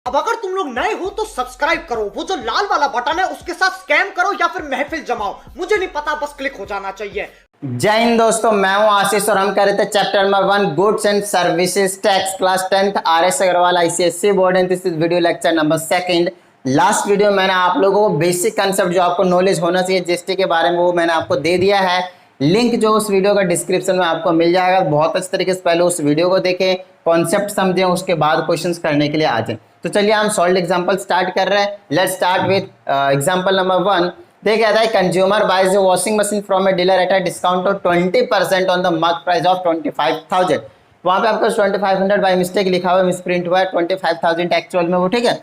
अब अगर तुम लोग नए हो तो सब्सक्राइब करो, वो जो लाल वाला बटन है उसके साथ स्कैम करो या फिर महफिल जमाओ, मुझे नहीं पता, बस क्लिक हो जाना चाहिए। जय हिंद दोस्तों, मैं हूं आशीष और हम कर रहे थे chapter number 1 goods and services tax class 10th RS Agarwal ICSE board and this is video lecture number 2। Last video मैंने आप लोगों को बेसिक कंसेप्ट जो आपको नॉलेज होना चाहिए जीएसटी के बारे में वो मैंने आपको दे दिया है। लिंक जो उस वीडियो का डिस्क्रिप्शन में आपको मिल जाएगा। बहुत अच्छे तरीके से पहले उस वीडियो को देखें, कॉन्सेप्ट समझें, उसके बाद क्वेश्चंस करने के लिए आ जाएं। तो चलिए हम सॉल्व एग्जांपल स्टार्ट कर रहे हैं। Let's start with example number 1। देखिए आता है consumer buys a washing machine from a dealer at a discount of 20% on the mark price of 25,000। वहां पे आपको 2500 बाय मिस्टेक लिखा हुआ है, मिसप्रिंट हुआ है 25,000 एक्चुअल में वो, ठीक है।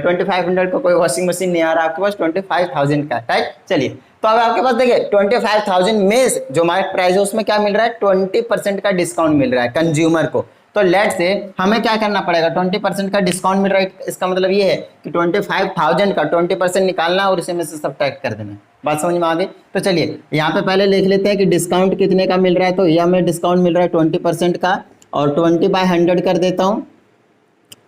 2500 को कोई वॉशिंग मशीन नहीं आ रहा आपके पास, 25,000 का, राइट। चलिए तो अब आपके पास देखिए 25,000 में जो मार्क प्राइस है उसमें क्या मिल रहा है, 20% का डिस्काउंट मिल रहा है कंज्यूमर को। तो लेट से हमें क्या करना पड़ेगा, 20% का डिस्काउंट मिल रहा है, इसका मतलब ये है कि 25,000 का 20% निकालना और इसे में से सब्ट्रैक्ट कर देना। बात समझ में आ गई। तो चलिए यहाँ पे पहले लिख लेते हैं कि डिस्काउंट कितने का मिल रहा है। तो ये हमें डिस्काउंट मिल रहा है 20% का और 20/100 कर देता हूँ,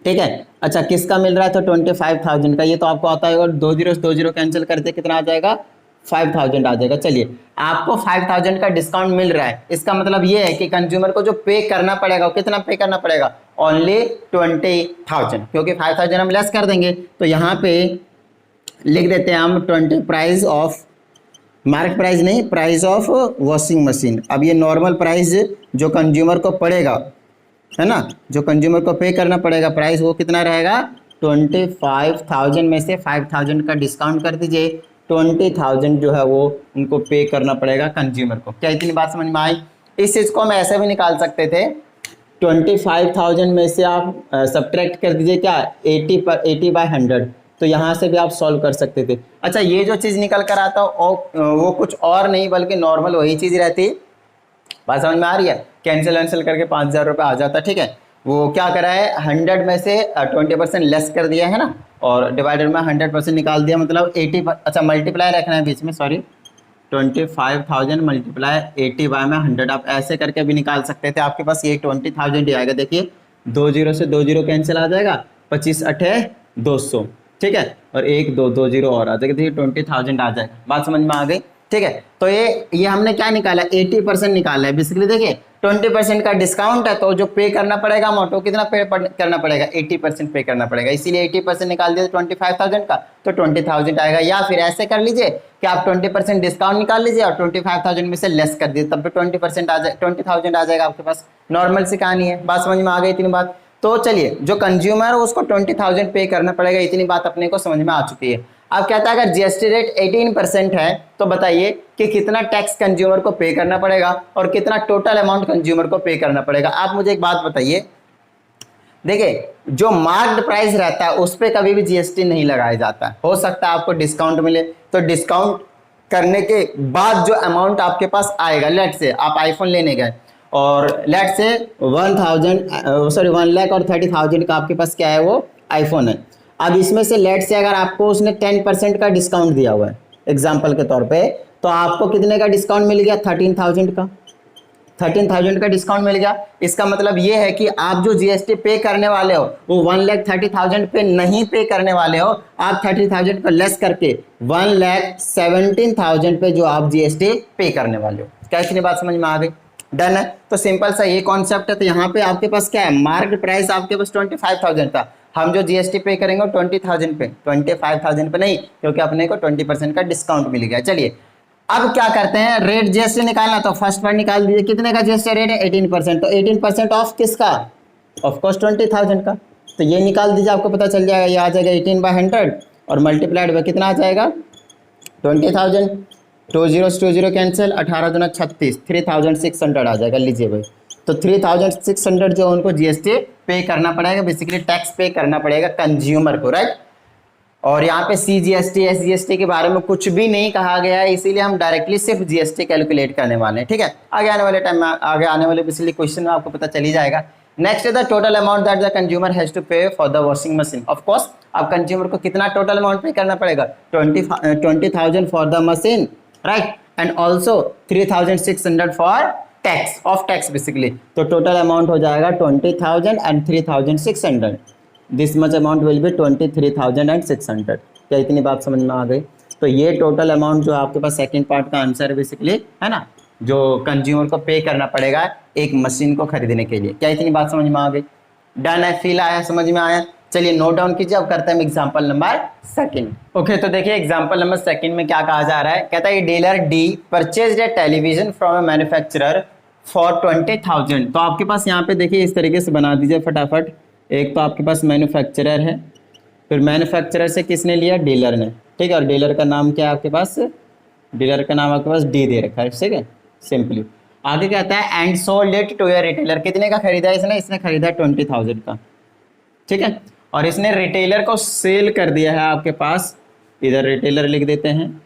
ठीक है। अच्छा किसका मिल रहा है, तो 25,000 का। ये तो आपको आता है और 2 0 से 2 0 कैंसिल करते कितना आ जाएगा, 5,000 आ जाएगा। चलिए आपको 5,000 का डिस्काउंट मिल रहा है, इसका मतलब ये है कि कंज्यूमर को जो पे करना पड़ेगा वो कितना पे करना पड़ेगा, ओनली 20,000, क्योंकि 5,000 हम लेस कर देंगे। तो यहाँ पे लिख देते हैं हम 20 प्राइस ऑफ, मार्क प्राइस नहीं, प्राइस ऑफ वॉशिंग मशीन। अब ये नॉर्मल प्राइस जो कंज्यूमर को पड़ेगा है ना, जो कंज्यूमर को पे करना पड़ेगा प्राइस वो कितना रहेगा, 25,000 में से 5,000 का डिस्काउंट कर दीजिए, 20,000 जो है वो उनको पे करना पड़ेगा कंज्यूमर को। क्या इतनी बात समझ में आई। इस चीज़ को हम ऐसे भी निकाल सकते थे, 25,000 में से आप सब्ट्रैक्ट कर दीजिए क्या, 80/100, तो यहाँ से भी आप सॉल्व कर सकते थे। अच्छा ये जो चीज़ निकल कर आता वो कुछ और नहीं बल्कि नॉर्मल वही चीज़ रहती। बात समझ में आ रही है। कैंसिल वैंसिल करके 5,000 रुपये आ जाता, ठीक है। वो क्या करा है, 100 में से 20% लेस कर दिया है ना, और डिवाइडेड में 100% निकाल दिया, मतलब 80। अच्छा मल्टीप्लाई रखना है बीच में, सॉरी, 25,000 मल्टीप्लाई 80/100 आप ऐसे करके भी निकाल सकते थे। आपके पास ये 20,000 ही आएगा। देखिए 2 0 से 2 0 कैंसिल आ जाएगा, 25 8 200, ठीक है, और 1 2 2 0 और आ जाएगा। देखिए 20,000 आ जाएगा। बात समझ में आ गई, ठीक है। तो ये हमने क्या निकाला, 80% निकाला है बेसिकली। देखिए 20% का डिस्काउंट है तो जो पे करना पड़ेगा अमाउंट वो कितना पे करना पड़ेगा, 80% पे करना पड़ेगा, इसीलिए 80% निकाल दिया 25,000 का, तो 20,000 आएगा। या फिर ऐसे कर लीजिए कि आप 20% डिस्काउंट निकाल लीजिए और 25,000 में से लेस कर दीजिए, तब भी 20% आ जाए, 20,000 आ जाएगा आपके पास। नॉर्मल सी कहानी है। बात समझ में आ गई इतनी बात। तो चलिए जो कंज्यूमर है उसको 20,000 पे करना पड़ेगा, इतनी बात अपने को समझ में आ चुकी है। अब कहता है अगर जीएसटी रेट 18% है तो बताइए कि कितना टैक्स कंज्यूमर को पे करना पड़ेगा और कितना टोटल अमाउंट कंज्यूमर को पे करना पड़ेगा। आप मुझे एक बात बताइए, देखिए जो मार्क्ड प्राइस रहता है उस पर कभी भी जीएसटी नहीं लगाया जाता। हो सकता है आपको डिस्काउंट मिले, तो डिस्काउंट करने के बाद जो अमाउंट आपके पास आएगा, लेट से आप आईफोन लेने गए और लेट से 1,30,000 का आपके पास क्या है, वो आईफोन है। अब इसमें से लेट से अगर आपको उसने 10% का डिस्काउंट दिया हुआ है एग्जाम्पल के तौर पे, तो आपको कितने का डिस्काउंट मिल गया, 13,000 का। 13,000 का डिस्काउंट मिल गया। इसका मतलब ये है कि आप जो जीएसटी पे करने वाले हो वो 1,30,000 पे नहीं पे करने वाले हो, आप 30,000 को लेस करके 1,17,000 पे जो आप जीएसटी पे करने वाले हो। क्या इतनी बात समझ में आ गई। डन है। तो सिंपल सा ये कॉन्सेप्ट है। तो यहाँ पे आपके पास क्या है, मार्केट प्राइस आपके पास 25,000 था, हम जो जीएसटी पे करेंगे 20,000 पे, 25,000 पे नहीं, क्योंकि अपने को 20% का डिस्काउंट मिल गया। चलिए अब क्या करते हैं, रेट जीएसटी निकालना, तो फर्स्ट पर निकाल दीजिए। कितने का जीएसटी रेट है, 18%। तो 18% ऑफ किसका, ऑफ कोर्स 20,000 का। तो ये निकाल दीजिए, आपको पता चल जाएगा, ये आ जाएगा 18/100 और मल्टीप्लाइड बाय कितना आ जाएगा, 20,000। 2 0 से 2 0 कैंसिल, 18 दूना 36, 3,600 आ जाएगा। लीजिए भाई, तो 3,600 जो उनको जीएसटी पे करना पड़ेगा, बेसिकली टैक्स पे करना पड़ेगा कंज्यूमर को, राइट। और यहाँ पे सीजीएसटी एसजीएसटी के बारे में कुछ भी नहीं कहा गया है, इसीलिए हम डायरेक्टली सिर्फ जीएसटी कैलकुलेट करने वाले हैं, ठीक है। आगे आने वाले टाइम में, आगे आने वाले बेसिकली क्वेश्चन में आपको पता चल ही जाएगा। Next is the total amount that the consumer has to pay for the washing machine. Of course अब कंज्यूमर को कितना टोटल अमाउंट पे करना पड़ेगा, 20,000 for the machine, right, and also 3,600 for tax, of tax basically. तो total amount हो जाएगा 20,000 and 3,600। This much amount will be 23,600। क्या इतनी बात समझ में आ गई? तो ये टोटल अमाउंट जो आपके पास सेकंड पार्ट का आंसर है बेसिकली, है ना, जो कंज्यूमर को पे करना पड़ेगा एक मशीन को खरीदने के लिए। क्या इतनी बात समझ में आ गई? डन है, फील आया, समझ में आया? चलिए नोट डाउन कीजिए। अब करते हैं एग्जांपल नंबर सेकंड। ओके, तो देखिए एग्जांपल नंबर सेकंड में क्या कहा जा रहा है। कहता है dealer D purchased A television from A manufacturer for 20,000। तो आपके पास यहाँ पे देखिए इस तरीके से बना दीजिए फटाफट। एक तो आपके पास मैन्युफैक्चरर है, फिर मैन्युफैक्चरर से किसने लिया? डीलर ने, ठीक है। और डीलर का नाम क्या है आपके पास? डीलर का नाम आपके पास डी दे रखा है, ठीक है, सिंपली। आगे कहता है and sold it to a retailer. कितने का खरीदा है इसने खरीदा 20,000 का, ठीक है। और इसने रिटेलर को सेल कर दिया है आपके पास, इधर रिटेलर लिख देते हैं,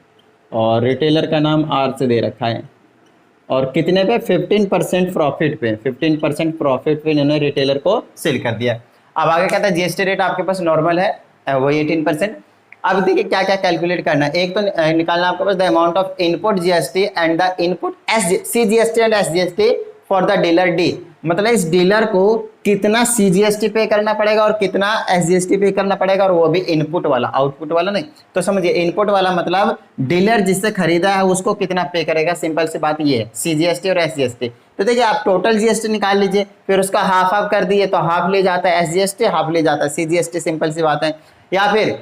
और रिटेलर का नाम आर से दे रखा है। और कितने पे? 15% प्रॉफिट पे, 15% प्रॉफिट पे इन्होंने रिटेलर को सेल कर दिया। अब आगे कहता है जीएसटी रेट आपके पास नॉर्मल है, वही 18%। अब देखिए क्या क्या कैलकुलेट करना है। एक तो निकालना आपके पास the amount of input GST and the input CGST and SGST for the dealer D. मतलब इस डीलर को कितना सीजीएसटी पे करना पड़ेगा और कितना एसजीएसटी पे करना पड़ेगा, और वो भी इनपुट वाला, आउटपुट वाला नहीं। तो समझिए इनपुट वाला मतलब डीलर जिससे खरीदा है उसको कितना पे करेगा, सिंपल सी बात ये है, सीजीएसटी और एसजीएसटी। तो देखिए आप टोटल जीएसटी निकाल लीजिए, फिर उसका हाफ हाफ कर दिए तो हाफ ले जाता है एसजीएसटी, हाफ ले जाता है सीजीएसटी, सिंपल सी बात है। या फिर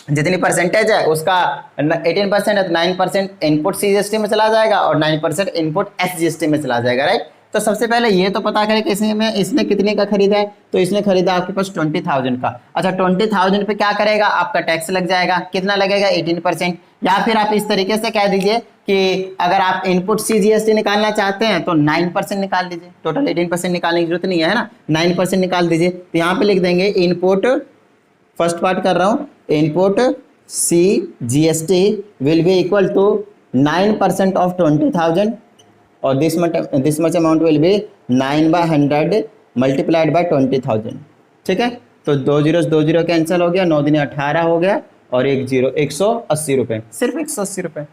जितनी परसेंटेज है उसका 18% है तो 9% इनपुट सीजीएसटी में चला जाएगा और 9% इनपुट एसजीएसटी में चला जाएगा, राइट। तो सबसे पहले ये तो पता करें कि इसने कितने का खरीदा है। तो इसने खरीदा आपके पास 20,000 का। अच्छा 20,000 पे क्या करेगा? आपका टैक्स लग जाएगा। कितना लगेगा? 18%। या फिर आप इस तरीके से कह दीजिए कि अगर आप इनपुट सीजीएसटी निकालना चाहते हैं तो 9% निकाल लीजिए। टोटल 18% निकालने की जरूरत नहीं है ना, 9% निकाल दीजिए। तो यहाँ पे लिख देंगे इनपुट, फर्स्ट पार्ट कर रहा हूँ, input CGST will be equal to 9% of 20,000 और this much amount will be 9/100 multiplied by 20,000, ठीक है। तो 2 0 कैंसिल हो गया, 9 दिन 18 हो गया और 1 0 180 रुपये, सिर्फ 180 रुपये,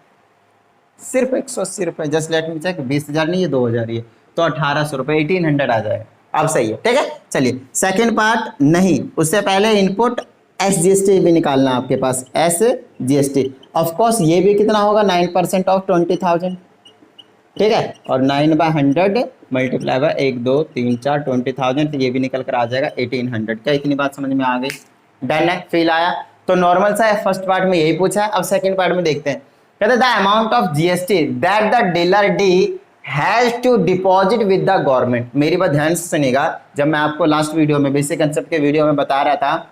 सिर्फ 180 रुपये। जस्ट लेट मी चेक, 20,000 नहीं, ये 2,000 ही है, तो 1,800 रुपये, 1,800 आ जाएगा। अब सही है, ठीक है। चलिए सेकेंड पार्ट नहीं, उससे पहले इनपुट एसजीएसटी भी निकालना आपके पास, एसजीएसटी। ऑफकोर्स ये भी कितना होगा? 9% ऑफ 20,000, ठीक है। और 9/100 मल्टीप्लाई बाय 1 2 3 4 20,000, तो ये भी निकल कर आ जाएगा 1,800। क्या इतनी बात समझ में आ गई? डन है, फील आया? तो नॉर्मल सा है, फर्स्ट पार्ट में यही पूछा है। अब सेकंड पार्ट में देखते हैं। कहते हैं the amount of GST that the dealer D has to deposit with the government. मेरी बात ध्यान से सुनिएगा, जब मैं आपको लास्ट वीडियो में बेसिक कंसेप्ट के वीडियो में बता रहा था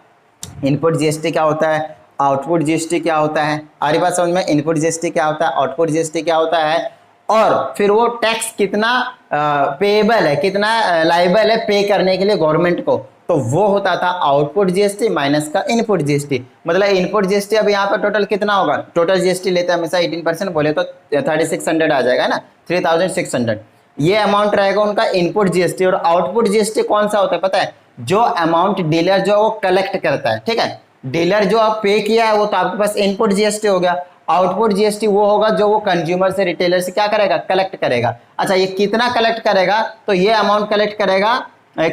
इनपुट जीएसटी क्या होता है, आउटपुट जीएसटी क्या होता है, हमारी बात समझ में, इनपुट जीएसटी क्या होता है, आउटपुट जीएसटी क्या होता है, और फिर वो टैक्स कितना पेएबल है, कितना लाइबल है पे करने के लिए गवर्नमेंट को, तो वो होता था आउटपुट जीएसटी माइनस का इनपुट जीएसटी। मतलब इनपुट जीएसटी अब यहाँ पर टोटल कितना होगा? टोटल जीएसटी लेते हैं हमेशा 18%, बोले तो 3600 आ जाएगा ना, 3600। ये अमाउंट रहेगा उनका इनपुट जीएसटी। और आउटपुट जीएसटी कौन सा होता है पता है? जो अमाउंट डीलर जो वो कलेक्ट करता है, ठीक है। डीलर जो आप पे किया है वो तो आपके पास इनपुट जीएसटी हो गया। आउटपुट जीएसटी वो होगा जो वो कंज्यूमर से, रिटेलर से क्या करेगा? कलेक्ट करेगा। अच्छा ये कितना कलेक्ट करेगा? तो ये अमाउंट कलेक्ट करेगा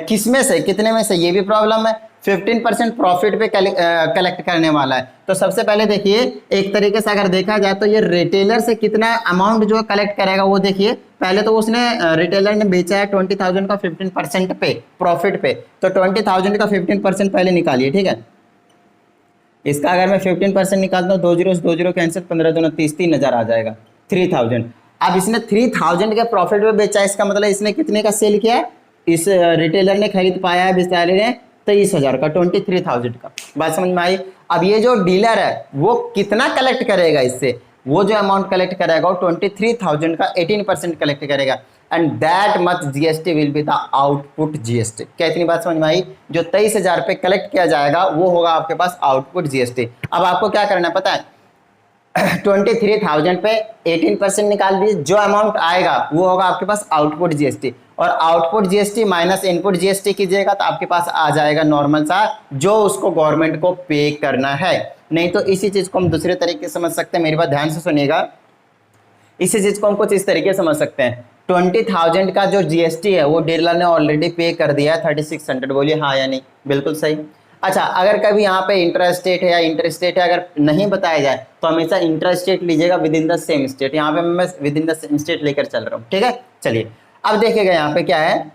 किस में से, कितने में से, ये भी प्रॉब्लम है। 15% प्रॉफिट पे कलेक्ट करने वाला है। तो सबसे पहले देखिए, एक तरीके से अगर देखा जाए तो ये रिटेलर से कितना अमाउंट जो कलेक्ट करेगा वो देखिए। पहले तो उसने रिटेलर ने बेचा है 20,000 का 15% पे, प्रॉफिट पे, तो 20,000 का 15% पहले निकालिए, ठीक है। इसका अगर मैं 15% निकालता हूँ, 2 0 कैंसिल, 15 दूना 30, 3,000 आ जाएगा, 3,000। अब इसने 3,000 के प्रॉफिट पे बेचा, इसका मतलब इसने कितने का सेल किया है? इस रिटेलर ने खरीद पाया है बिस्तारी ने 23,000 का, 23,000 का। बात समझ में आई? अब ये जो डीलर है वो कितना कलेक्ट करेगा इससे? वो जो अमाउंट कलेक्ट करेगा वो 23,000 का 18% कलेक्ट करेगा, and that much GST will be the output GST. क्या इतनी बात समझ में आई? जो 23,000 पे कलेक्ट किया जाएगा वो होगा आपके पास आउटपुट जीएसटी। अब आपको क्या करना है पता है? 23,000 पे 18% निकाल दीजिए, जो अमाउंट आएगा वो होगा आपके पास आउटपुट जीएसटी, और output GST minus input GST कीजिएगा तो आपके पास आ जाएगा नॉर्मल सा जो उसको गवर्नमेंट को पे करना है। नहीं तो इसी चीज को हम दूसरे तरीके से समझ सकते हैं, मेरी बात ध्यान से सुनिएगा। इसी चीज को हम कुछ इस तरीके से समझ सकते हैं, 20,000 का जो जीएसटी है वो डीलर ने ऑलरेडी पे कर दिया है 3600, बोलिए हाँ या नहीं? बिल्कुल सही। अच्छा, अगर कभी यहाँ पे इंट्रास्टेट है या इंटरस्टेट है अगर नहीं बताया जाए तो हमेशा इंट्रास्टेट लीजिएगा with in the same state. यहाँ पे मैं with in the same state लेकर चल रहा हूँ, ठीक है। चलिए अब देखिएगा यहाँ पे क्या है,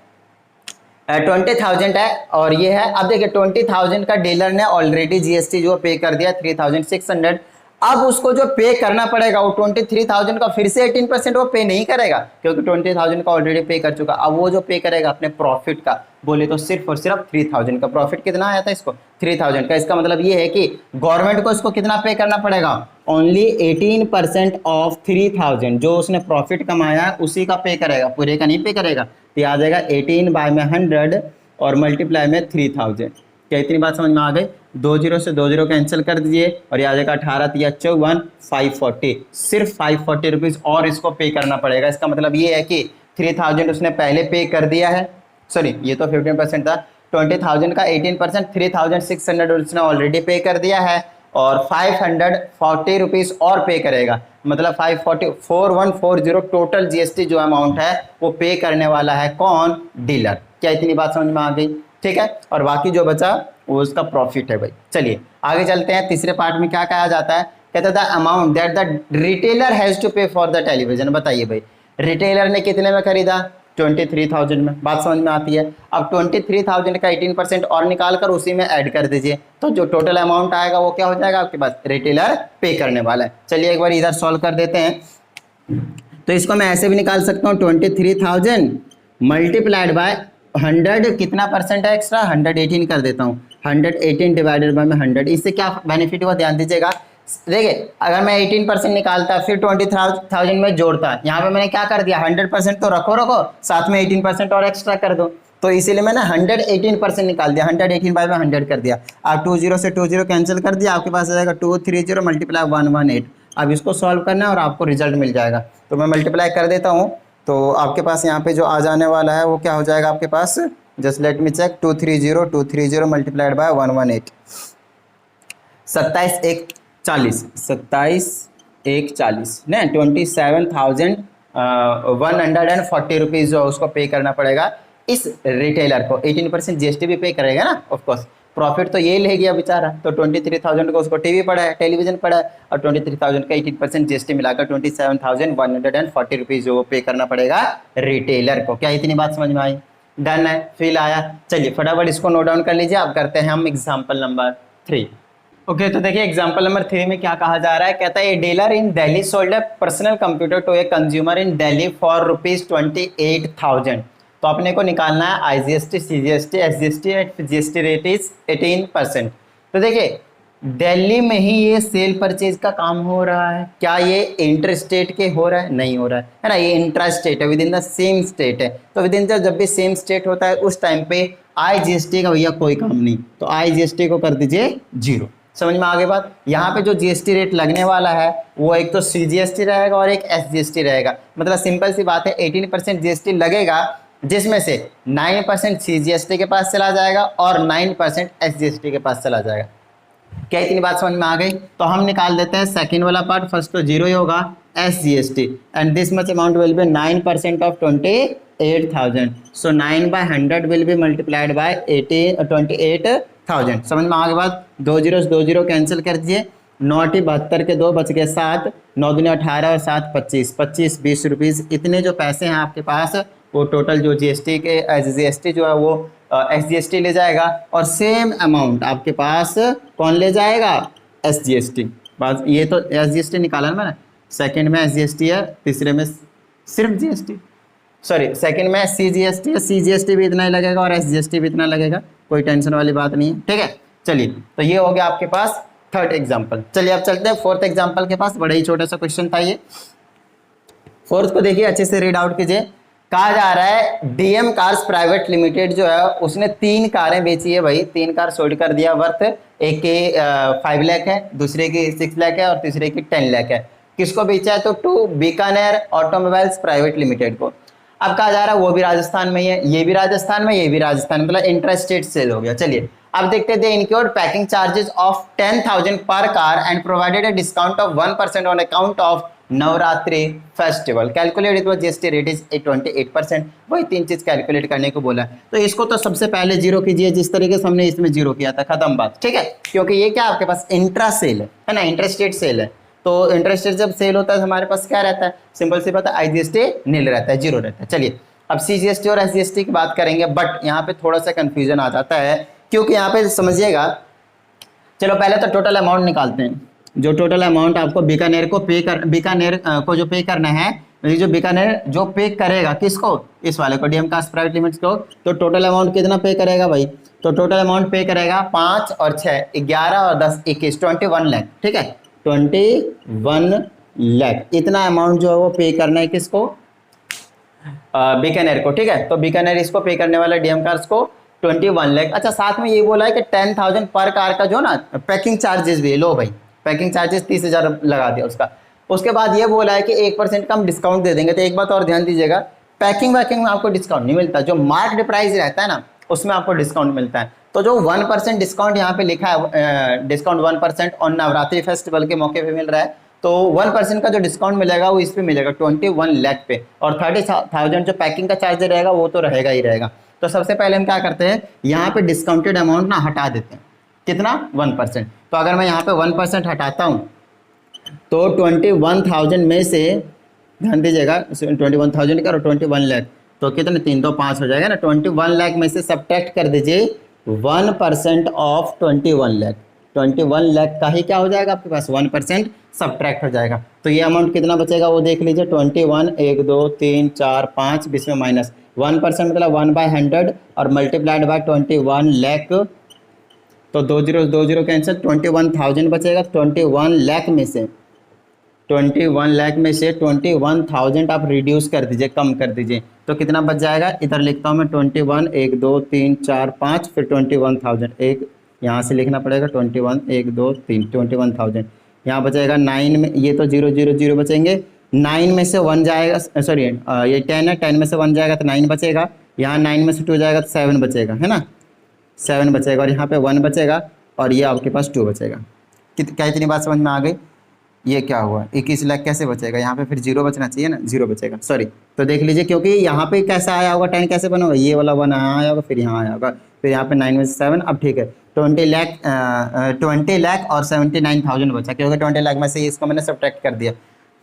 20,000 है और ये है। अब देखिए 20,000 का डीलर ने ऑलरेडी जीएसटी जो पे कर दिया 3,600। अब उसको जो पे करना पड़ेगा वो 23,000 का फिर से 18% वो पे नहीं करेगा क्योंकि 20,000 का ऑलरेडी पे कर चुका। अब वो जो पे करेगा अपने प्रॉफिट का, बोले तो सिर्फ और सिर्फ 3,000 का। प्रॉफिट कितना आया था इसको, 3,000 का। इसका मतलब ये है कि गवर्नमेंट को इसको कितना पे करना पड़ेगा, ओनली 18% ऑफ 3,000 जो उसने प्रॉफिट कमाया है उसी का पे करेगा, पूरे का नहीं पे करेगा। तो आ जाएगा 18/100 और मल्टीप्लाई में 3,000। क्या इतनी बात समझ में आ गई? 2 0 से 2 0 कैंसिल कर दीजिए और ये आ जाएगा 18 या 54 540। सिर्फ 540 रुपीज़ और इसको पे करना पड़ेगा। इसका मतलब ये है कि 3,000 उसने पहले पे कर दिया है, सॉरी ये तो 15% था, 20,000 का 18% 3,600 उसने ऑलरेडी पे कर दिया है और 540 रुपीज़ और पे करेगा। मतलब 4140 टोटल जीएसटी जो अमाउंट है वो पे करने वाला है कौन, डीलर। क्या इतनी बात समझ में आ गई? ठीक है, और बाकी जो बचा वो उसका प्रॉफिट है भाई। चलिए आगे चलते हैं। तीसरे पार्ट में क्या कहा जाता है, कहता था amount that the retailer has to pay for the television. बताइए भाई रिटेलर ने कितने में खरीदा, 23,000 में। बात समझ में आती है? अब 23,000 का 18% और निकाल कर उसी में ऐड कर दीजिए तो जो टोटल अमाउंट आएगा वो क्या हो जाएगा आपके पास, रिटेलर पे करने वाला है। चलिए एक बार इधर सॉल्व कर देते हैं। तो इसको मैं ऐसे भी निकाल सकता हूँ, 23,000 मल्टीप्लाइड बाय 100 कितना परसेंट है एक्स्ट्रा, 118 कर देता हूँ। 118 डिवाइडेड बाय 100, इससे क्या बेनिफिट हुआ ध्यान दीजिएगा। देखिए अगर मैं 18% निकालता फिर 20,000 में जोड़ता, यहाँ पे मैंने क्या कर दिया, 100% तो रखो साथ में 18% और एक्स्ट्रा कर दो, तो इसीलिए मैंने 118% निकाल दिया, 118/100 कर दिया। आप 2 0 से 2 0 कैंसिल कर दिया, आपके पास आ जाएगा 230 मल्टीप्लाई 118। अब इसको सॉल्व करना है और आपको रिजल्ट मिल जाएगा। तो मैं मल्टीप्लाई कर देता हूँ तो आपके पास यहाँ पे जो आ जाने वाला है वो क्या हो जाएगा आपके पास, just let me check, 230 multiplied by 118, 27,140, 27,140 ना, 27,140 रुपीज़ जो उसको पे करना पड़ेगा इस रिटेलर को। 18% जीएसटी भी पे करेगा ना ऑफकोर्स, प्रॉफिट तो ये ले गया बेचारा। तो 23,000 को उसको टीवी पड़ा है, टेलीविजन पड़ा है, और 23,000 का 18% जीएसटी मिलाकर 27,140 रुपीज़ जो पे करना पड़ेगा रिटेलर को। क्या इतनी बात समझ में आई? डन है, फील आया? चलिए फटाफट इसको नोट डाउन कर लीजिए। अब करते हैं हम एग्जाम्पल नंबर 3। ओके तो देखिए एग्जाम्पल नंबर 3 में क्या कहा जा रहा है, कहता है a dealer in Delhi sold a personal computer to a consumer in Delhi for ₹28,000। तो अपने को निकालना है IGST, CGST, SGST and GST rate is 18%। तो देखिए दिल्ली में ही ये सेल परचेज का काम हो रहा है। क्या ये इंटर स्टेट के हो रहा है? नहीं हो रहा है ना, ये इंट्रा स्टेट है, with in the same state है। तो विद इन द जब भी सेम स्टेट होता है उस टाइम पे आईजीएसटी का भैया कोई काम नहीं, तो आईजीएसटी को कर दीजिए 0। समझ में आगे बात? यहाँ पे जो जीएसटी रेट लगने वाला है वो एक तो सीजीएसटी रहेगा और एक एसजीएसटी रहेगा। मतलब सिंपल सी बात है, 18% जीएसटी लगेगा जिसमें से 9% सीजीएसटी के पास चला जाएगा और 9% एसजीएसटी के पास चला जाएगा। क्या इतनी बात समझ में आ गई? तो हम निकाल देते हैं सेकंड वाला पार्ट। फर्स्ट तो 0 ही होगा SGST and this much amount will B 9% of 28,000। So 9/100 will be multiplied by 28,000। समझ में आगे बात? 2 0 से 2 0 कैंसिल कर दीजिए, 9 × 72 के 2 बच गए 7, 9 दूनी 18 और 7 25, 25 20 रुपीज़। इतने जो पैसे हैं आपके पास वो टोटल जो जीएसटी के एसजीएसटी जो है वो एसजीएसटी ले जाएगा और सेम अमाउंट आपके पास कौन ले जाएगा, एसजीएसटी। बस ये तो एसजीएसटी निकाला ना मैंने, सेकंड में एसजीएसटी है, तीसरे में सिर्फ जीएसटी, सॉरी सेकंड में सीजीएसटी है, सीजीएसटी भी इतना ही लगेगा और एसजीएसटी भी इतना लगेगा, कोई टेंशन वाली बात नहीं है। ठीक है चलिए, तो ये हो गया आपके पास थर्ड एग्जाम्पल। चलिए अब चलते हैं फोर्थ एग्जाम्पल के पास। बड़ा ही छोटा सा क्वेश्चन था ये। फोर्थ को देखिए अच्छे से रीड आउट कीजिए। कहा जा रहा है डीएम कार्स प्राइवेट लिमिटेड जो है उसने 3 कारें बेची है भाई, 3 कार सोल्ड कर दिया वर्थ, एक की 5 लाख है, दूसरे की 6 लाख है और तीसरे की 10 लाख है। किसको बेचा है? तो to Bikaner automobiles private limited को। अब कहा जा रहा है वो भी राजस्थान में ही है, ये भी राजस्थान में, ये भी राजस्थान, मतलब इंटर स्टेट सेल हो गया। चलिए अब देखते हैं, they include packing charges of 10,000 पर car and provided a discount of 1% on account of Navratri festival. Calculate it GST rate is 28%। वही तीन चीज कैलकुलेट करने को बोला है, तो इसको तो सबसे पहले जीरो कीजिए, जिस तरीके से हमने इसमें जीरो किया था, खत्म बात, ठीक है। क्योंकि ये क्या आपके पास इंट्रा सेल है ना, इंटरस्टेट सेल है, तो इंटरस्टेट जब सेल होता है हमारे पास क्या रहता है, सिंपल सी बात है, आईजीएसटी नील रहता है, जीरो रहता है। चलिए अब सीजीएसटी और एसजीएसटी की बात करेंगे, बट यहाँ पे थोड़ा सा कंफ्यूजन आ जाता है, क्योंकि यहाँ पे समझिएगा। चलो पहले तो टोटल अमाउंट निकालते हैं। जो टोटल अमाउंट आपको बीकानेर को को जो पे करना है, जो बीकानेर जो पे करेगा किसको, इस वाले को, डीएम कास्ट प्राइवेट लिमिटेड को, तो टोटल अमाउंट कितना पे करेगा भाई, तो टोटल अमाउंट पे करेगा 5 और 6 11 और 10 21 21 लाख, ठीक है, 21 लाख इतना अमाउंट जो है वो पे करना है किसको, बीकानेर को, ठीक है। तो बीकानेर इसको पे करने वाला डीएम कार्स को 21 लाख। अच्छा साथ में ये बोला है कि 10,000 पर कार का जो ना पैकिंग चार्जेस भी है, लो भाई पैकिंग चार्जेस 30,000 लगा दिया उसका। उसके बाद ये बोला है कि 1% का हम डिस्काउंट दे देंगे। तो एक बात और ध्यान दीजिएगा, पैकिंग वैकिंग में आपको डिस्काउंट नहीं मिलता, जो मार्केट प्राइस रहता है ना उसमें आपको डिस्काउंट मिलता है। तो जो 1% डिस्काउंट यहाँ पे लिखा है, डिस्काउंट 1% और नवरात्रि फेस्टिवल के मौके पे मिल रहा है, तो 1% का जो डिस्काउंट मिलेगा वो इस पे मिलेगा 21 लाख पे, और 30,000 जो पैकिंग का चार्ज रहेगा वो तो रहेगा ही रहेगा। तो सबसे पहले हम क्या करते हैं, यहाँ पे डिस्काउंटेड अमाउंट ना हटा देते हैं, कितना 1%। तो अगर मैं यहाँ पे 1% हटाता हूँ तो 21,000 में से, ध्यान दीजिएगा 21,000 का और 21 लाख, तो कितने 3 2 5 हो जाएगा ना, 21 लाख में से सब्ट्रैक्ट कर दीजिए 1% ऑफ 21 लाख, 21 लाख का ही क्या हो जाएगा आपके पास 1% सब्ट्रैक्ट हो जाएगा। तो ये अमाउंट कितना बचेगा वो देख लीजिए, 21 1 2 3 4 5 बीच में माइनस 1% मतलब 1/100 और मल्टीप्लाइड बाय 21 लाख, तो 2 0 कैंसिल, 21,000 बचेगा। 21 लाख में से 21,000 आप रिड्यूस कर दीजिए, कम कर दीजिए, तो कितना बच जाएगा, इधर लिखता हूँ मैं 21 1 2 3 4 5 फिर 21,000, एक यहाँ से लिखना पड़ेगा 21 1 2 3 21,000, यहाँ बचेगा 9 में, ये तो 0 0 0 बचेंगे, 9 में से 1 जाएगा, सॉरी ये 10 है, 10 में से 1 जाएगा तो 9 बचेगा, यहाँ 9 में से 2 जाएगा तो 7 बचेगा, है ना, 7 बचेगा, और यहाँ पे 1 बचेगा, और ये आपके पास 2 बचेगा। क्या इतनी बात समझ में आ गई। ये क्या हुआ, 21 लाख कैसे बचेगा, यहाँ पे फिर 0 बचना चाहिए ना, 0 बचेगा, सॉरी। तो देख लीजिए, क्योंकि यहाँ पे कैसा आया होगा, 10 कैसे बना होगा, ये वाला 1 आया होगा, फिर यहाँ आया होगा, फिर यहाँ पे 9 में से 7, अब ठीक है 20 लाख और 79,000 बचा, क्योंकि 20 लाख में से इसको मैंने सब्ट्रैक्ट कर दिया,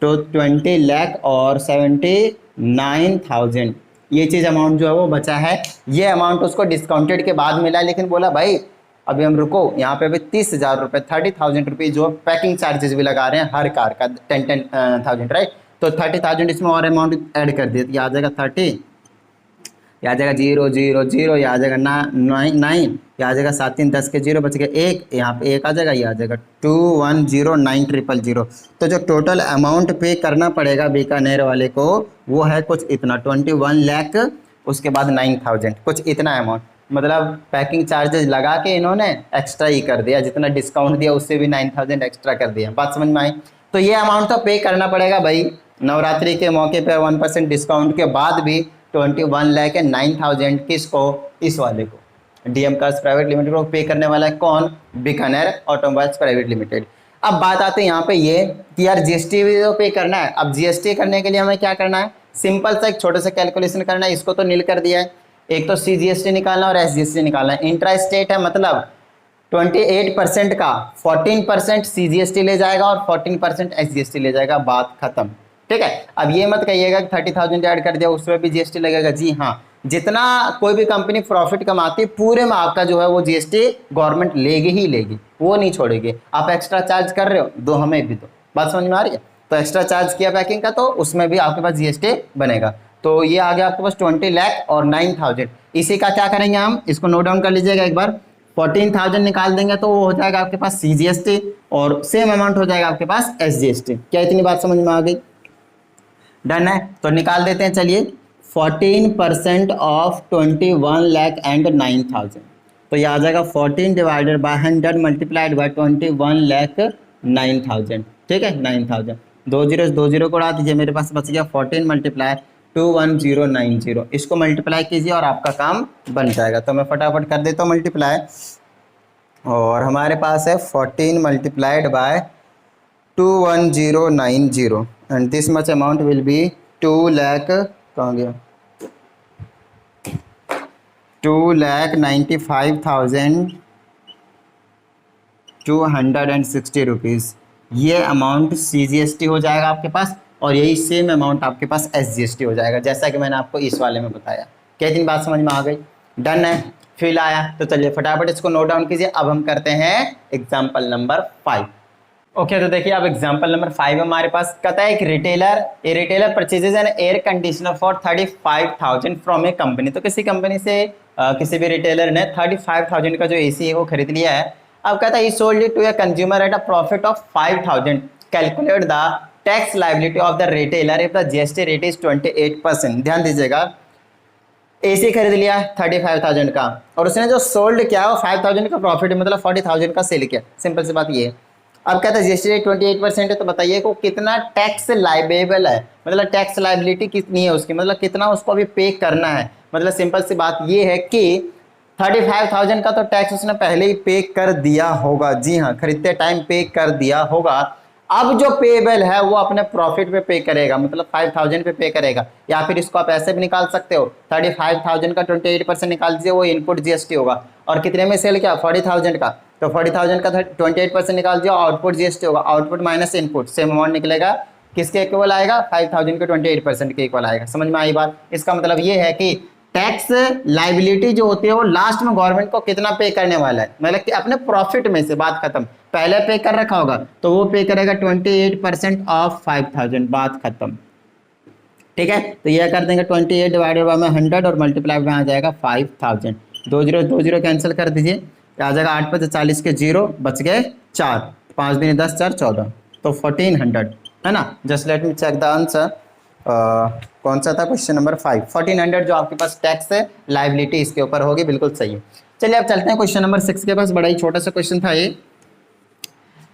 तो 20 लाख और 79,000 ये चीज़ अमाउंट जो है वो बचा है। ये अमाउंट उसको डिस्काउंटेड के बाद मिला है, लेकिन बोला भाई अभी हम रुको, यहाँ पे अभी 30,000 रुपये 30,000 रुपये जो पैकिंग चार्जेस भी लगा रहे हैं हर कार का 10,000 राइट, तो 30,000 इसमें और अमाउंट ऐड कर दिए, तो आ जाएगा 30, ये आ जाएगा 0 0 0, ये आ जाएगा 9, ये आ जाएगा 7 3 10 के 0 बच गया 1, यहाँ पे 1 आ जाएगा, ये आ जाएगा 210,900। तो जो टोटल अमाउंट पे करना पड़ेगा बीकानेर वाले को वो है कुछ इतना 21 लाख, उसके बाद 9,000, कुछ इतना अमाउंट, मतलब पैकिंग चार्जेस लगा के इन्होंने एक्स्ट्रा ही कर दिया, जितना डिस्काउंट दिया उससे भी 9,000 एक्स्ट्रा कर दिया, बात समझ में आई। तो ये अमाउंट तो पे करना पड़ेगा भाई, नवरात्रि के मौके पर 1% डिस्काउंट के बाद भी 21 लाख 9,000 किसको, इस वाले को, डीएम कार्स प्राइवेट लिमिटेड को पे करने वाला है कौन, बीकानेर ऑटोमोबाइल्स प्राइवेट लिमिटेड। अब बात आते हैं यहाँ पे ये कि यार जीएसटी भी तो पे करना है। अब जीएसटी करने के लिए हमें क्या करना है, सिंपल सा एक छोटे से कैलकुलेशन करना है, इसको तो नील कर दिया है, एक तो सीजीएसटी निकालना और एसजीएसटी निकालना है। इंट्रा स्टेट है, मतलब 28% का 14% सीजीएसटी ले जाएगा और 14% एसजीएसटी ले जाएगा, बात खत्म, ठीक है। अब ये मत कहिएगा कि 30,000 ऐड कर दिया उसमें भी जीएसटी लगेगा, जी हाँ, जितना कोई भी कंपनी प्रॉफिट कमाती है पूरे में आपका जो है वो जीएसटी गवर्नमेंट लेगी ही लेगी, वो नहीं छोड़ेगी। आप एक्स्ट्रा चार्ज कर रहे हो, दो हमें भी दो, बात समझ में आ रही है। तो एक्स्ट्रा चार्ज किया पैकिंग का, तो उसमें भी आपके पास जीएसटी बनेगा। तो ये आ गया आपके पास 20 लाख और 9,000। इसी का क्या करेंगे हम, इसको नोट डाउन कर लीजिएगा एक बार, 14,000 निकाल देंगे तो वो हो जाएगा आपके पास सीजीएसटी, और सेम अमाउंट हो जाएगा आपके पास एसजीएसटी। क्या इतनी बात समझ में आ गई, डन है। तो निकाल देते हैं, चलिए 14% ऑफ 21 लाख एंड 9,000, तो ये आ जाएगा 14 divided by 100 multiplied by 21 lakh 9,000, ठीक है 9,000, 2 0 को उड़ा दीजिए, मेरे पास बच गया 14 मल्टीप्लाई 21090, इसको मल्टीप्लाई कीजिए और आपका काम बन जाएगा। तो मैं फटाफट कर देता हूँ मल्टीप्लाई, और हमारे पास है 14 multiplied by 21090 and this much amount will B 2 lakh, कहाँ गया, 2,95,260 रुपीज़। ये अमाउंट CGST हो जाएगा आपके पास, और यही सेम अमाउंट आपके पास SGST हो जाएगा, जैसा कि मैंने आपको इस वाले में बताया। क्या इतनी बात समझ में आ गई? डन है, फिल आया। तो चलिए फटाफट इसको नोट डाउन कीजिए। अब हम करते हैं एग्जाम्पल नंबर 5। ओके तो देखिए अब एग्जाम्पल नंबर 5 हमारे पास कहता है एक retailer purchases an air conditioner for 35,000 from a company. तो किसी कंपनी से किसी भी रिटेलर ने 35,000 का जो AC है वो खरीद लिया है। अब कहता है he sold it to a consumer at a profit of 5,000, calculate the tax liability of the retailer if the GST rate is 28%। ध्यान दीजिएगा, AC खरीद लिया 35,000 का, और उसने जो सोल्ड किया वो 5,000 का प्रॉफिट मतलब 40,000 का सेल किया। सिंपल सी बात ये है। अब कहता है GST रेट 28% है, तो बताइए को कितना टैक्स लाइबेबल है, मतलब टैक्स लाइबिलिटी कितनी है उसकी, मतलब कितना उसको अभी पे करना है। मतलब सिंपल सी बात ये है कि 35,000 का तो टैक्स उसने पहले ही पे कर दिया होगा। जी हाँ, खरीदते टाइम पे कर दिया होगा। अब जो पेबल है वो अपने प्रॉफिट पे पे करेगा, मतलब 5,000 पे पे करेगा। या फिर इसको आप ऐसे भी निकाल सकते हो, 35,000 का 28% निकाल दीजिए, वो इनपुट GST होगा। और कितने में सेल किया? 40,000 का, तो 40,000 का 28% निकाल दिया, आउटपुट GST होगा। Output minus input, same amount निकलेगा, किसके इक्वल आएगा? 5,000 के 28% के इक्वल आएगा। समझ में आई बात? इसका मतलब ये है कि टैक्स लाइबिलिटी जो होती है वो लास्ट में गवर्नमेंट को कितना पे करने वाला है, मतलब कि अपने प्रॉफिट में से। बात खत्म। पहले पे कर रखा होगा तो वो पे करेगा 28% ऑफ 5,000, बात खत्म। ठीक है, तो ये कर देंगे 28 डिवाइडेड बाय 100 और मल्टीप्लाई में आ जाएगा 5,000। 2 0 कैंसिल कर दीजिए, आ जाएगा 8 पे 40 के 0 बच गए 4, 5 दिन 10 4 14, तो 1400 है ना। Just let me check the answer. कौन सा था? क्वेश्चन नंबर 5, 1400 जो आपके पास टैक्स है लाइबिलिटी इसके ऊपर होगी। बिल्कुल सही है। चलिए अब चलते हैं क्वेश्चन नंबर 6 के पास। बड़ा ही छोटा सा क्वेश्चन था ये।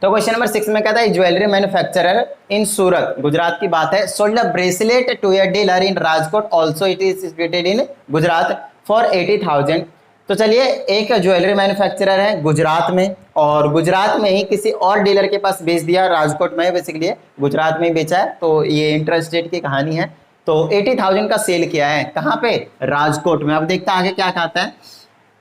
तो क्वेश्चन नंबर 6 में कहता है jewellery manufacturer in Surat, Gujarat की बात है, sold a bracelet to a dealer in Rajkot, also it is situated in Gujarat for 80,000। तो चलिए एक ज्वेलरी मैन्युफैक्चरर है गुजरात में, और गुजरात में ही किसी और डीलर के पास बेच दिया, राजकोट में बेसिकली गुजरात में ही बेचा है। तो ये इंटर स्टेट की कहानी है। तो 80,000 का सेल किया है, कहाँ पे? राजकोट में। अब देखते हैं आगे क्या कहता है।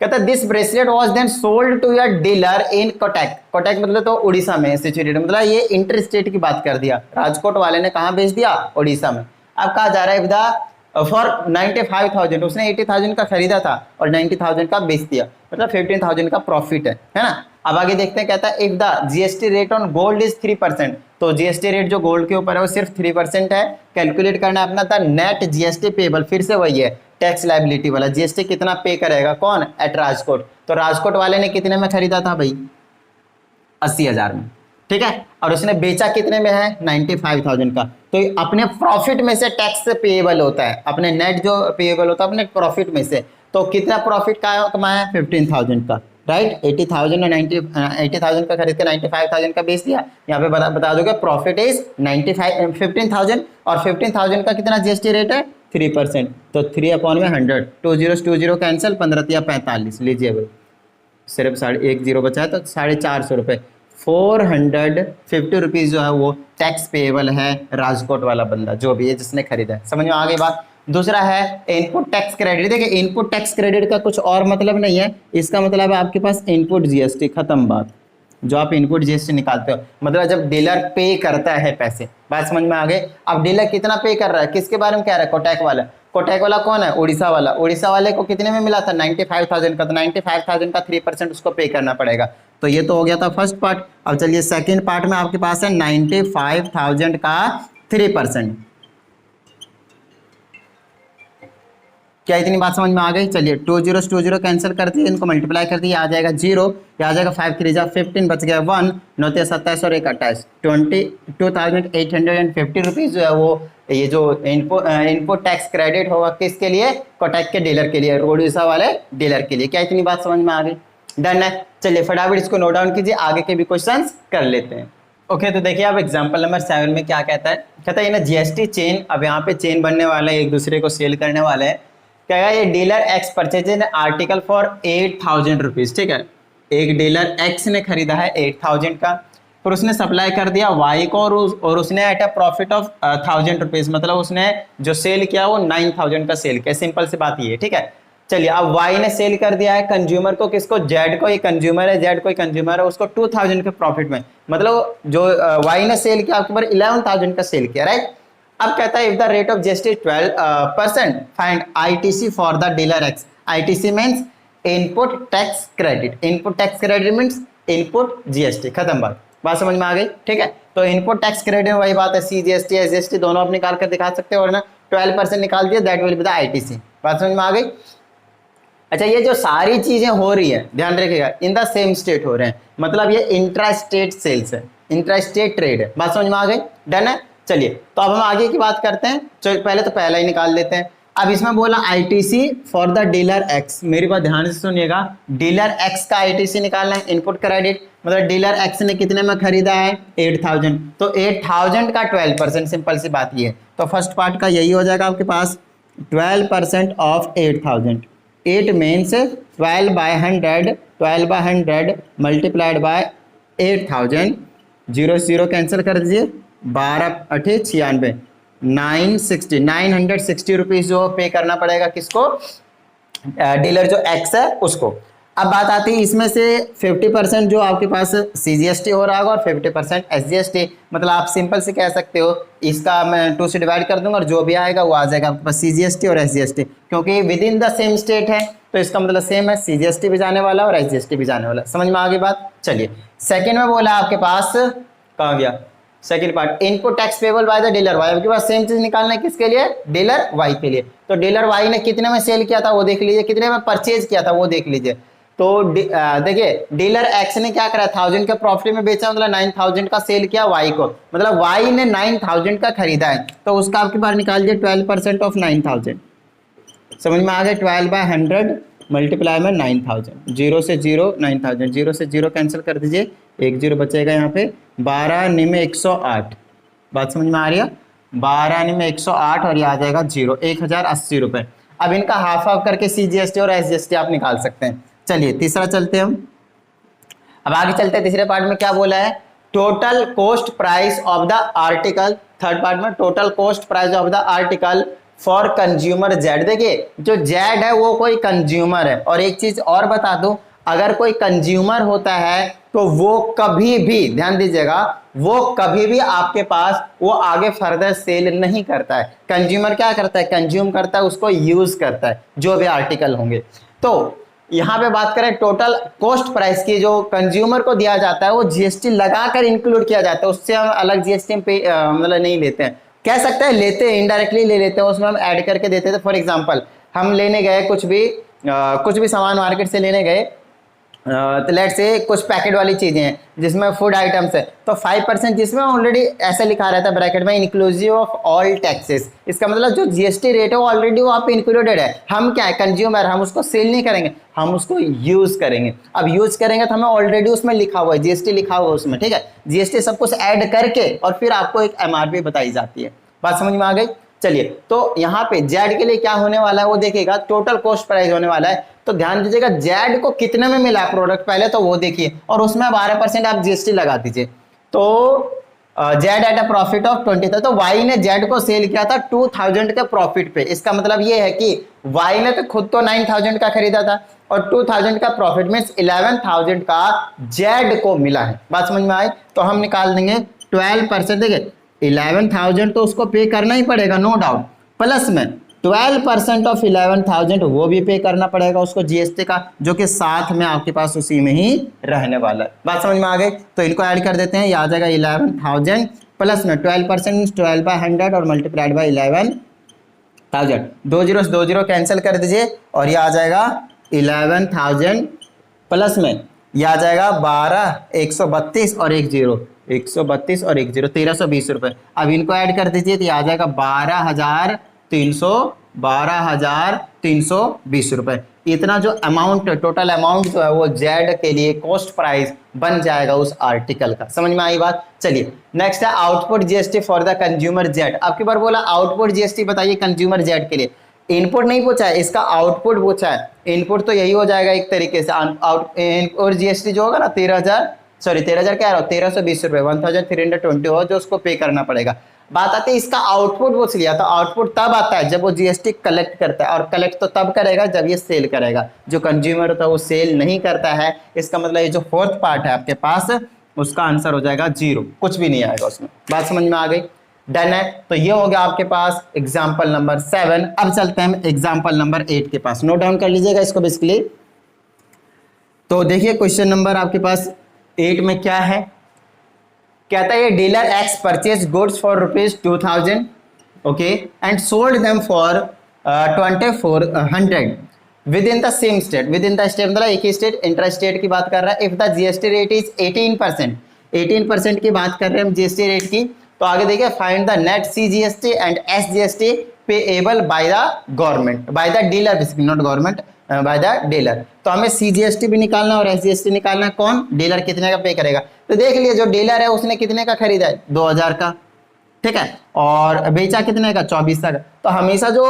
कहता है this bracelet was then sold to your dealer in Cuttack. Cuttack मतलब तो उड़ीसा में सिचुएटेड, मतलब ये इंटर स्टेट की बात कर दिया। राजकोट वाले ने कहाँ बेच दिया? उड़ीसा में। अब कहा जा रहा है फॉर 95,000, उसने 80,000 का खरीदा था और 90,000 का बेच दिया, मतलब 15,000 का प्रॉफिट है ना। अब आगे देखते हैं, कहता है if the GST rate on gold is 3%, तो GST रेट जो गोल्ड के ऊपर है वो सिर्फ 3% है। कैलकुलेट करना अपना था नेट GST पेबल, फिर से वही है टैक्स लाइबिलिटी वाला। GST कितना पे करेगा? कौन? एट राजकोट। तो राजकोट वाले ने कितने में खरीदा था भाई? 80,000 में। ठीक है, और उसने बेचा कितने में है? 95,000 का। तो अपने प्रॉफिट में से टैक्स पेएबल होता है, अपने नेट जो पेएबल होता है अपने प्रॉफिट में से। तो कितना प्रॉफिट का कमाया? 15,000 का, राइट। 80,000 और 80,000 का खरीद के 95,000 का बेच दिया। यहाँ पे बता दोगे प्रॉफिट इज 15,000, और 15,000 का कितना GST रेट है? 3%। तो 3/100, 2 0 कैंसिल, 15 45, लीजिए भाई, सिर्फ 1.10 बचा है, तो 450 रुपये, 450 रुपीज़ जो है वो टैक्स पेएबल है राजकोट वाला बंदा जो भी है जिसने खरीदा है। समझ में आ गई बात। दूसरा है इनपुट टैक्स क्रेडिट। देखिए इनपुट टैक्स क्रेडिट का कुछ और मतलब नहीं है, इसका मतलब है आपके पास इनपुट GST, खत्म बात। जो आप इनपुट GST निकालते हो, मतलब जब डीलर पे करता है पैसे। बात समझ में आ गई। अब डीलर कितना पे कर रहा है, किसके बारे में कह रहा है? कोटक वाला। कोटक वाला कौन है? उड़ीसा वाला। उड़ीसा वाले को कितने में मिला था? 95,000 का। तो 95,000 का 3% उसको पे करना पड़ेगा। तो ये तो हो गया था फर्स्ट पार्ट। अब चलिए सेकंड पार्ट में आपके पास है 95,000 का 3%। क्या इतनी बात समझ में आ गई? चलिए 2 0 कैंसिल कर दिए, इनको मल्टीप्लाई कर दिए, आ जाएगा 0, या आ जाएगा 5 3 15, बच गया 1, 9 27 और 1 28, 22,850 रुपीज़ जो है वो ये जो इनपुट टैक्स क्रेडिट होगा किसके लिए? कोटक के डीलर के लिए, उड़ीसा वाले डीलर के लिए। क्या इतनी बात समझ में आ गई? डन है। चलिए फटाफट इसको नोट डाउन कीजिए, आगे के भी क्वेश्चंस कर लेते हैं। ओके तो देखिए अब एग्जांपल नंबर 7 में क्या कहता है। कहता है ना GST चेन, अब यहाँ पे चेन बनने वाला है, एक दूसरे को सेल करने वाले हैं। क्या ये dealer x purchase an article for 8,000 rupees, ठीक है। एक डीलर एक्स ने खरीदा है 8000 का, फिर उसने सप्लाई कर दिया वाई को और उसने eight a profit of 1000 rupees, मतलब उसने जो सेल किया वो 9000 का सेल किया। सिंपल सी बात ये है, ठीक है। चलिए अब वाई ने सेल कर दिया है कंज्यूमर को, किसको, जेड को, ये कंज्यूमर है, जेड कोई कंज्यूमर है, उसको 2000 के प्रॉफिट में, मतलब जो वाई ने सेल किया आपके ऊपर 11000 का सेल किया, राइट। अब कहता है if the rate of GST 12%, find ITC for the dealer x. ITC means input tax credit, input tax credit means input GST, खत्म बात समझ में आ गई, ठीक है। तो इनपुट टैक्स क्रेडिट वही बात है, सीजीएसटी एसजीएसटी दोनों आप निकाल कर दिखा सकते हो, और ना 12% निकाल दिया, that will be the ITC. बात समझ में आ गई। अच्छा, ये जो सारी चीजें हो रही है ध्यान रखिएगा, इन द सेम स्टेट हो रहे हैं, मतलब ये इंट्रा स्टेट सेल्स है, इंट्रा स्टेट ट्रेड है। बात समझ में आ गई, डन है। चलिए तो अब हम आगे की बात करते हैं। चलिए पहले तो पहला ही निकाल लेते हैं। अब इसमें बोला ITC for the dealer x, मेरी बात ध्यान से सुनिएगा, डीलर एक्स का आईटीसी निकालना है, इनपुट क्रेडिट, मतलब डीलर एक्स ने कितने में खरीदा है 8000, तो 8000 का 12%, सिंपल सी बात ये है। तो फर्स्ट पार्ट का यही हो जाएगा आपके पास 12% of 8000, 8 means 12/100 multiplied by 8000, 0 0 cancel कर दीजिए, 12 8 96, 960 रुपीज जो पे करना पड़ेगा किसको, डीलर जो एक्स है उसको। अब बात आती है इसमें से 50% जो आपके पास सीजीएसटी हो रहा होगा और 50% एसजीएसटी, मतलब आप सिंपल से कह सकते हो इसका मैं 2 से डिवाइड कर दूंगा और जो भी आएगा वो आ जाएगा आपके पास सीजीएसटी और एसजीएसटी, क्योंकि with in the same state है तो इसका मतलब सेम है, सीजीएसटी भी जाने वाला और एसजीएसटी भी जाने वाला। समझ में आ गई बात। चलिए सेकेंड में बोला आपके पास, कहाँ गया second part, input tax payable by the dealer Y. आपके पास सेम चीज निकालना है किसके लिए, डीलर वाई के लिए। तो डीलर वाई ने कितने में सेल किया था वो देख लीजिए, कितने में परचेज किया था वो देख लीजिए। तो देखिए डीलर एक्स ने क्या करा, 1000 के प्रॉफिट में बेचा, मतलब 9000 का सेल किया वाई को, मतलब वाई ने 9000 का खरीदा है, तो उसका आपके पास निकाल दिया 12% ऑफ 9000। समझ में आ गया, 12/100 मल्टीप्लाई में 9000, 0 से 0 9000, 0 से 0 कैंसिल कर दीजिए, 1 0 बचेगा यहाँ पे, 12 में 108। बात समझ में आ रही है, 12 में 108 और ये आ जाएगा 0, 1080 रुपये। अब इनका हाफ हाफ करके सीजीएसटी और एसजीएसटी आप निकाल सकते हैं। चलिए तीसरा चलते हैं हम, अब आगे चलते हैं। तीसरे पार्ट में क्या बोला है, total cost price of the article. Third part में total cost price of the article for consumer Z. देखिए जो जेड है वो कोई कंज्यूमर है, और एक चीज और बता दूं, अगर कोई कंज्यूमर होता है तो वो कभी भी, ध्यान दीजिएगा, वो कभी भी आपके पास वो आगे फर्दर सेल नहीं करता है। कंज्यूमर क्या करता है, कंज्यूम करता है, उसको यूज करता है जो भी आर्टिकल होंगे। तो यहाँ पे बात करें टोटल कॉस्ट प्राइस की, जो कंज्यूमर को दिया जाता है वो जीएसटी लगाकर इंक्लूड किया जाता है, उससे हम अलग जीएसटी मतलब नहीं लेते हैं, कह सकते हैं लेते हैं, इनडायरेक्टली ले लेते हैं, उसमें हम ऐड करके देते थे। फॉर एग्जांपल हम लेने गए कुछ भी सामान मार्केट से लेने गए, तो लेट्स से कुछ पैकेट वाली चीजें हैं जिसमें फूड आइटम्स है, तो 5% जिसमें ऑलरेडी ऐसा लिखा रहता है ब्रैकेट में, इंक्लूसिव ऑफ ऑल टैक्सेस। इसका मतलब जो जीएसटी रेट है वो ऑलरेडी वहाँ पे इंक्लूडेड है। हम क्या है, कंज्यूमर, हम उसको सेल नहीं करेंगे, हम उसको यूज करेंगे। अब यूज करेंगे तो हमें ऑलरेडी उसमें लिखा हुआ है, जीएसटी लिखा हुआ है उसमें, ठीक है। जीएसटी सब कुछ ऐड करके और फिर आपको एक एमआरपी बताई जाती है। बात समझ में आ गई। चलिए तो यहाँ पे जेड के लिए क्या होने वाला है वो देखिएगा, टोटल कॉस्ट प्राइस होने वाला है। तो ध्यान दीजिएगा जेड को कितने में मिला प्रोडक्ट, पहले तो वो देखिए, और उसमें 12% आप जीएसटी लगा दीजिए। तो Z eight a profit of 20 था, तो वाई ने जेड को सेल किया था 2000 के प्रॉफिट पे। इसका मतलब ये है कि वाई ने तो खुद तो 9000 का खरीदा था और 2000 का प्रॉफिट में 11000 का जेड को मिला है। बात समझ में आए, तो हम निकाल देंगे 12%। देखिए 11000 तो उसको पे करना ही पड़ेगा, नो डाउट, प्लस में 12% ऑफ 11000 वो भी पे करना पड़ेगा उसको जीएसटी का, जो कि साथ में आपके पास उसी में ही रहने वाला है। बात समझ में आ गई, तो इनको ऐड कर देते हैं, ये आ जाएगा 11000 प्लस में 12% 12/100 और मल्टीप्लाइड बाय 11000, 2 0 से 2 0 कैंसिल कर दीजिए और ये आ जाएगा 11000 प्लस में ये आ जाएगा 12, 132 और 1 0, 132 और 1 0, 1320 रुपये। अब इनको ऐड कर दीजिए तो ये आ जाएगा 12,320 रुपये। इतना जो अमाउंट, टोटल अमाउंट जो है वो जेड के लिए कॉस्ट प्राइस बन जाएगा उस आर्टिकल का। समझ में आई बात। चलिए नेक्स्ट है output GST for the consumer Z. आपके बार बोला आउटपुट जीएसटी बताइए कंज्यूमर जेड के लिए। इनपुट नहीं पूछा है, इसका आउटपुट पूछा है। इनपुट तो यही हो जाएगा एक तरीके से, और जीएसटी जो होगा ना 13,000 क्या रहा, 1320 रुपये, 1320 हो जो उसको पे करना पड़ेगा। बात आती है इसका आउटपुट पूछ लिया, तो आउटपुट तब आता है जब वो जीएसटी कलेक्ट करता है, और कलेक्ट तो तब करेगा जब ये सेल करेगा। जो कंज्यूमर होता है वो सेल नहीं करता है, इसका मतलब ये जो फोर्थ पार्ट है आपके पास, उसका आंसर हो जाएगा 0, कुछ भी नहीं आएगा उसमें। बात समझ में आ गई? डन है। तो ये हो गया आपके पास एग्जाम्पल नंबर 7। अब चलते हैं एग्जाम्पल नंबर 8 के पास, नोट डाउन कर लीजिएगा इसको बेसिकली। तो देखिए क्वेश्चन नंबर आपके पास 8 में क्या है, कहता है ये dealer x purchase goods for ₹2000 okay and sold them for 2400 with in the same state. With in the state मतलब एक ही स्टेट, इंटर स्टेट की बात कर रहा है। If the GST rate is 18% की बात कर रहे हैं हम जीएसटी रेट की। तो आगे देखिए find the net CGST and SGST payable by the government, bye the dealer basically, not government, bye the dealer. तो हमें सीजीएसटी भी निकालना और एसजीएसटी निकालना है, कौन डीलर कितने का पे करेगा। तो देख लिए जो डीलर है उसने कितने का खरीदा है, 2000 का, ठीक है, और बेचा कितने का, 2400 का। तो हमेशा जो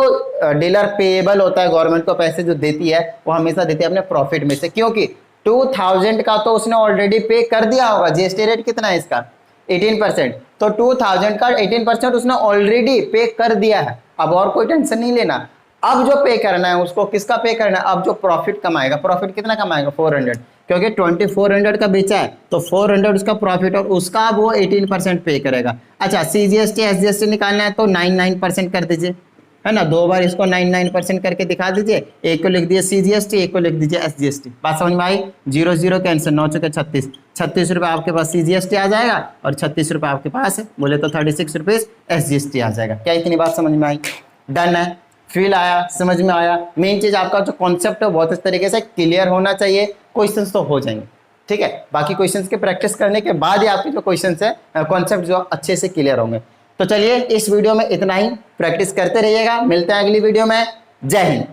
डीलर पेएबल होता है गवर्नमेंट को पैसे जो देती है वो हमेशा देती है अपने प्रॉफिट में से, क्योंकि 2000 का तो उसने ऑलरेडी पे कर दिया होगा। जीएसटी रेट कितना है इसका, 18%, तो 2000 का 18% उसने ऑलरेडी पे कर दिया है। अब और कोई टेंशन नहीं लेना, अब जो पे करना है उसको किसका पे करना है, अब जो प्रॉफिट कमाएगा, प्रॉफिट कितना कमाएगा, 400, क्योंकि 2400 का बेचा है तो 400 उसका प्रॉफिट, और उसका अब वो 18% पे करेगा। अच्छा सीजीएसटी एसजीएसटी निकालना है तो 99% कर दीजिए, है ना, 2 बार इसको 99% करके दिखा दीजिए। एक को लिख दिए सीजीएसटी, एक को लिख दीजिए एसजीएसटी। बात समझ में आई? 0 0 कैंसिल, 9 चौके 36, 36 रुपये आपके पास सीजीएसटी आ जाएगा और 36 रुपये आपके पास बोले तो 36 रुपीज एसजीएसटी आ जाएगा। क्या इतनी बात समझ में आई? डन है, फील आया, समझ में आया। मेन चीज आपका जो कॉन्सेप्ट है बहुत इस तरीके से क्लियर होना चाहिए, क्वेश्चंस तो हो जाएंगे, ठीक है। बाकी क्वेश्चंस के प्रैक्टिस करने के बाद ही आपके जो क्वेश्चंस है कॉन्सेप्ट जो अच्छे से क्लियर होंगे। तो चलिए इस वीडियो में इतना ही, प्रैक्टिस करते रहिएगा, मिलते हैं अगली वीडियो में। जय हिंद।